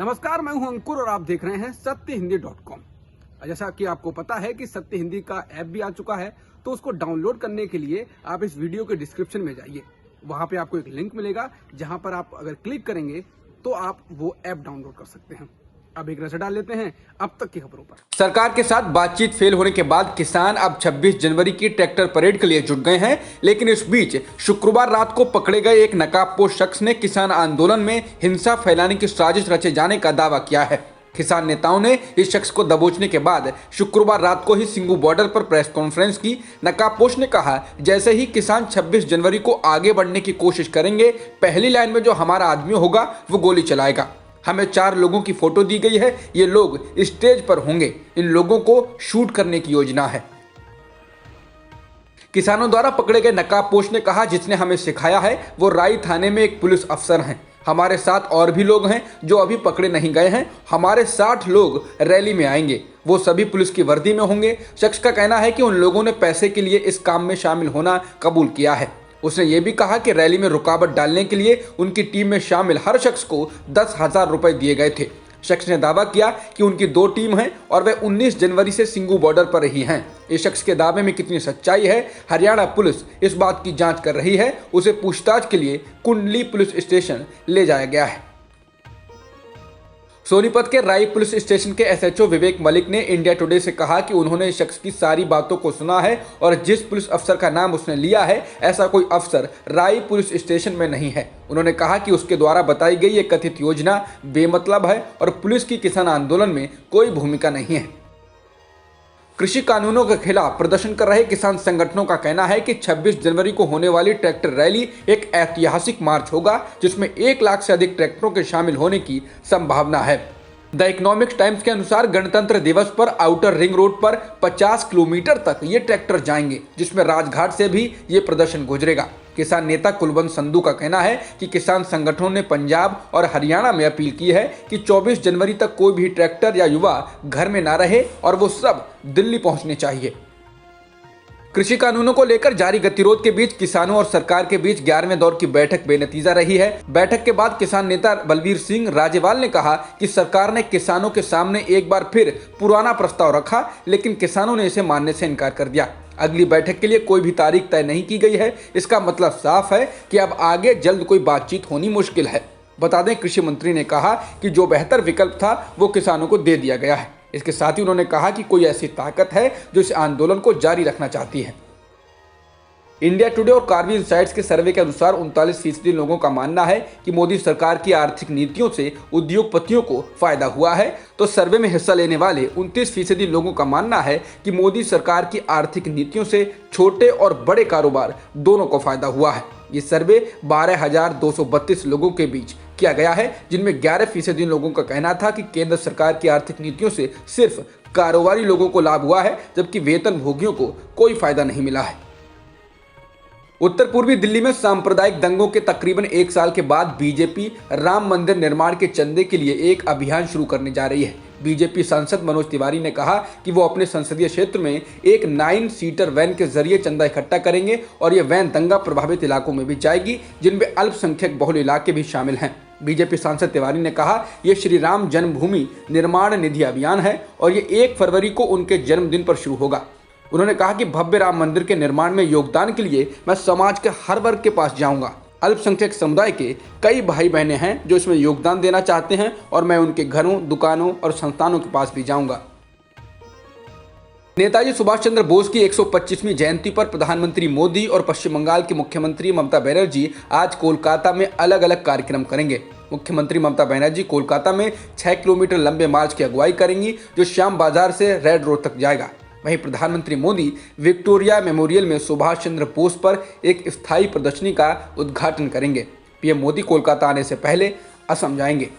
नमस्कार, मैं हूं अंकुर और आप देख रहे हैं सत्यहिंदी.com। जैसा कि आपको पता है कि सत्य हिंदी का ऐप भी आ चुका है, तो उसको डाउनलोड करने के लिए आप इस वीडियो के डिस्क्रिप्शन में जाइए। वहां पे आपको एक लिंक मिलेगा, जहां पर आप अगर क्लिक करेंगे तो आप वो ऐप डाउनलोड कर सकते हैं। अब एक नजर डाल लेते हैं अब तक की खबरों पर। सरकार के साथ बातचीत फेल होने के बाद किसान अब 26 जनवरी की ट्रैक्टर परेड के लिए जुट गए हैं, लेकिन इस बीच शुक्रवार रात को पकड़े गए एक नकाबपोश शख्स ने किसान आंदोलन में हिंसा फैलाने की साजिश रचे जाने का दावा किया है। किसान नेताओं ने इस शख्स को दबोचने के बाद शुक्रवार रात को ही सिंगू बॉर्डर पर प्रेस कॉन्फ्रेंस की। नकाबपोश ने कहा, जैसे ही किसान 26 जनवरी को आगे बढ़ने की कोशिश करेंगे, पहली लाइन में जो हमारा आदमी होगा वो गोली चलाएगा। हमें 4 लोगों की फोटो दी गई है, ये लोग स्टेज पर होंगे, इन लोगों को शूट करने की योजना है। किसानों द्वारा पकड़े गए नकाबपोश ने कहा, जिसने हमें सिखाया है वो राई थाने में एक पुलिस अफसर हैं। हमारे साथ और भी लोग हैं जो अभी पकड़े नहीं गए हैं। हमारे 60 लोग रैली में आएंगे, वो सभी पुलिस की वर्दी में होंगे। शख्स का कहना है कि उन लोगों ने पैसे के लिए इस काम में शामिल होना कबूल किया है। उसने ये भी कहा कि रैली में रुकावट डालने के लिए उनकी टीम में शामिल हर शख्स को 10,000 रुपए दिए गए थे। शख्स ने दावा किया कि उनकी 2 टीम हैं और वे 19 जनवरी से सिंगू बॉर्डर पर ही हैं। इस शख्स के दावे में कितनी सच्चाई है, हरियाणा पुलिस इस बात की जांच कर रही है। उसे पूछताछ के लिए कुंडली पुलिस स्टेशन ले जाया गया है। सोनीपत के राई पुलिस स्टेशन के एसएचओ विवेक मलिक ने इंडिया टुडे से कहा कि उन्होंने इस शख्स की सारी बातों को सुना है और जिस पुलिस अफसर का नाम उसने लिया है, ऐसा कोई अफसर राई पुलिस स्टेशन में नहीं है। उन्होंने कहा कि उसके द्वारा बताई गई ये कथित योजना बेमतलब है और पुलिस की किसान आंदोलन में कोई भूमिका नहीं है। कृषि कानूनों के खिलाफ प्रदर्शन कर रहे किसान संगठनों का कहना है कि 26 जनवरी को होने वाली ट्रैक्टर रैली एक ऐतिहासिक मार्च होगा, जिसमें 1 लाख से अधिक ट्रैक्टरों के शामिल होने की संभावना है। द इकोनॉमिक्स टाइम्स के अनुसार गणतंत्र दिवस पर आउटर रिंग रोड पर 50 किलोमीटर तक ये ट्रैक्टर जाएंगे, जिसमें राजघाट से भी ये प्रदर्शन गुजरेगा। किसान नेता कुलवंत संधू का कहना है कि किसान संगठनों ने पंजाब और हरियाणा में अपील की है कि 24 जनवरी तक कोई भी ट्रैक्टर या युवा घर में ना रहे और वो सब दिल्ली पहुंचने चाहिए। कृषि कानूनों को लेकर जारी गतिरोध के बीच किसानों और सरकार के बीच 11वें दौर की बैठक बेनतीजा रही है। बैठक के बाद किसान नेता बलबीर सिंह राजेवाल ने कहा कि सरकार ने किसानों के सामने एक बार फिर पुराना प्रस्ताव रखा, लेकिन किसानों ने इसे मानने से इनकार कर दिया। अगली बैठक के लिए कोई भी तारीख तय नहीं की गई है। इसका मतलब साफ है कि अब आगे जल्द कोई बातचीत होनी मुश्किल है। बता दें, कृषि मंत्री ने कहा कि जो बेहतर विकल्प था वो किसानों को दे दिया गया है। इसके साथ ही उन्होंने कहा कि कोई ऐसी ताकत है जो इस आंदोलन को जारी रखना चाहती है। इंडिया टुडे और कार्बी इनसाइट्स के सर्वे के अनुसार 39% लोगों का मानना है कि मोदी सरकार की आर्थिक नीतियों से उद्योगपतियों को फायदा हुआ है, तो सर्वे में हिस्सा लेने वाले 29% लोगों का मानना है कि मोदी सरकार की आर्थिक नीतियों से छोटे और बड़े कारोबार दोनों को फायदा हुआ है। ये सर्वे 12,232 लोगों के बीच किया गया है, जिनमें 11% लोगों का कहना था कि केंद्र सरकार की आर्थिक नीतियों से सिर्फ कारोबारी लोगों को लाभ हुआ है, जबकि वेतनभोगियों को कोई फायदा नहीं मिला है। उत्तर पूर्वी दिल्ली में सांप्रदायिक दंगों के तकरीबन 1 साल के बाद बीजेपी राम मंदिर निर्माण के चंदे के लिए एक अभियान शुरू करने जा रही है। बीजेपी सांसद मनोज तिवारी ने कहा कि वो अपने संसदीय क्षेत्र में एक 9 सीटर वैन के जरिए चंदा इकट्ठा करेंगे और ये वैन दंगा प्रभावित इलाकों में भी जाएगी, जिनमें अल्पसंख्यक बहुल इलाके भी शामिल हैं। बीजेपी सांसद तिवारी ने कहा, ये श्री राम जन्मभूमि निर्माण निधि अभियान है और ये 1 फरवरी को उनके जन्मदिन पर शुरू होगा। उन्होंने कहा कि भव्य राम मंदिर के निर्माण में योगदान के लिए मैं समाज के हर वर्ग के पास जाऊंगा। अल्पसंख्यक समुदाय के कई भाई बहनें हैं जो इसमें योगदान देना चाहते हैं और मैं उनके घरों, दुकानों और संस्थानों के पास भी जाऊंगा। नेताजी सुभाष चंद्र बोस की 125वीं जयंती पर प्रधानमंत्री मोदी और पश्चिम बंगाल की मुख्यमंत्री ममता बनर्जी आज कोलकाता में अलग अलग कार्यक्रम करेंगे। मुख्यमंत्री ममता बनर्जी कोलकाता में 6 किलोमीटर लंबे मार्च की अगुवाई करेंगी, जो श्याम बाजार से रेड रोड तक जाएगा। वहीं प्रधानमंत्री मोदी विक्टोरिया मेमोरियल में सुभाष चंद्र बोस पर एक स्थायी प्रदर्शनी का उद्घाटन करेंगे। पीएम मोदी कोलकाता आने से पहले असम जाएंगे।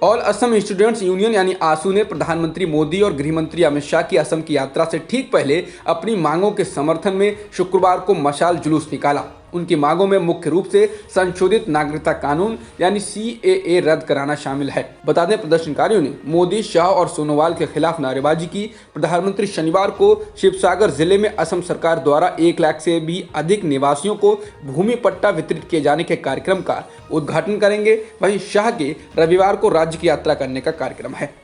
ऑल असम स्टूडेंट्स यूनियन यानी आसू ने प्रधानमंत्री मोदी और गृह मंत्री अमित शाह की असम की यात्रा से ठीक पहले अपनी मांगों के समर्थन में शुक्रवार को मशाल जुलूस निकाला। उनकी मांगों में मुख्य रूप से संशोधित नागरिकता कानून यानी CAA रद्द कराना शामिल है। बता दें, प्रदर्शनकारियों ने मोदी, शाह और सोनोवाल के खिलाफ नारेबाजी की। प्रधानमंत्री शनिवार को शिवसागर जिले में असम सरकार द्वारा 1 लाख से भी अधिक निवासियों को भूमि पट्टा वितरित किए जाने के कार्यक्रम का उद्घाटन करेंगे। वहीं शाह के रविवार को राज्य की यात्रा करने का कार्यक्रम है।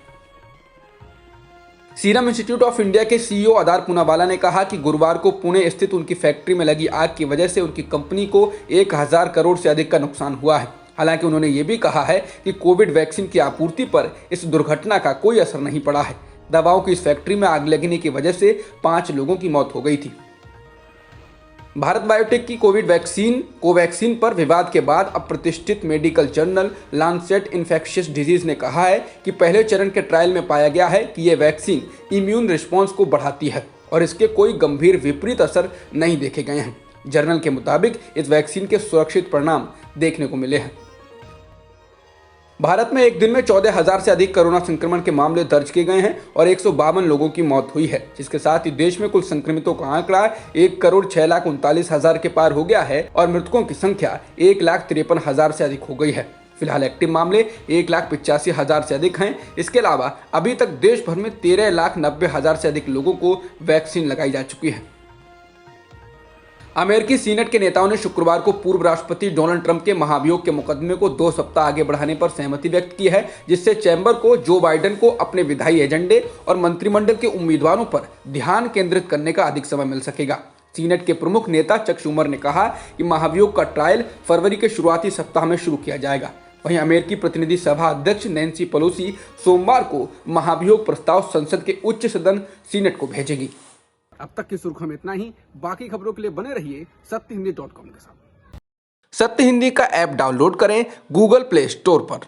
सीरम इंस्टीट्यूट ऑफ इंडिया के CEO अदार पूनावाला ने कहा कि गुरुवार को पुणे स्थित उनकी फैक्ट्री में लगी आग की वजह से उनकी कंपनी को 1000 करोड़ से अधिक का नुकसान हुआ है। हालांकि उन्होंने ये भी कहा है कि कोविड वैक्सीन की आपूर्ति पर इस दुर्घटना का कोई असर नहीं पड़ा है। दवाओं की इस फैक्ट्री में आग लगने की वजह से 5 लोगों की मौत हो गई थी। भारत बायोटेक की कोविड वैक्सीन कोवैक्सीन पर विवाद के बाद अब प्रतिष्ठित medical journal Lancet infectious disease ने कहा है कि पहले चरण के ट्रायल में पाया गया है कि यह वैक्सीन इम्यून रिस्पॉन्स को बढ़ाती है और इसके कोई गंभीर विपरीत असर नहीं देखे गए हैं। जर्नल के मुताबिक इस वैक्सीन के सुरक्षित परिणाम देखने को मिले हैं। भारत में एक दिन में 14,000 से अधिक कोरोना संक्रमण के मामले दर्ज किए गए हैं और 152 लोगों की मौत हुई है, जिसके साथ ही देश में कुल संक्रमितों का आंकड़ा 1,06,39,000 के पार हो गया है और मृतकों की संख्या 1,53,000 से अधिक हो गई है। फिलहाल एक्टिव मामले 1,85,000 से अधिक हैं। इसके अलावा अभी तक देश भर में 13,90,000 से अधिक लोगों को वैक्सीन लगाई जा चुकी है। अमेरिकी सीनेट के नेताओं ने शुक्रवार को पूर्व राष्ट्रपति डोनाल्ड ट्रंप के महाभियोग के मुकदमे को 2 सप्ताह आगे बढ़ाने पर सहमति व्यक्त की है, जिससे चैम्बर को जो बाइडेन को अपने विधायी एजेंडे और मंत्रिमंडल के उम्मीदवारों पर ध्यान केंद्रित करने का अधिक समय मिल सकेगा। सीनेट के प्रमुख नेता चक शूमर ने कहा कि महाभियोग का ट्रायल फरवरी के शुरुआती सप्ताह में शुरू किया जाएगा। वहीं अमेरिकी प्रतिनिधि सभा अध्यक्ष नैन्सी पेलोसी सोमवार को महाभियोग प्रस्ताव संसद के उच्च सदन सीनेट को भेजेगी। अब तक की सुर्खियों में इतना ही। बाकी खबरों के लिए बने रहिए सत्यहिंदी.com के साथ। सत्य हिंदी का ऐप डाउनलोड करें गूगल प्ले स्टोर पर।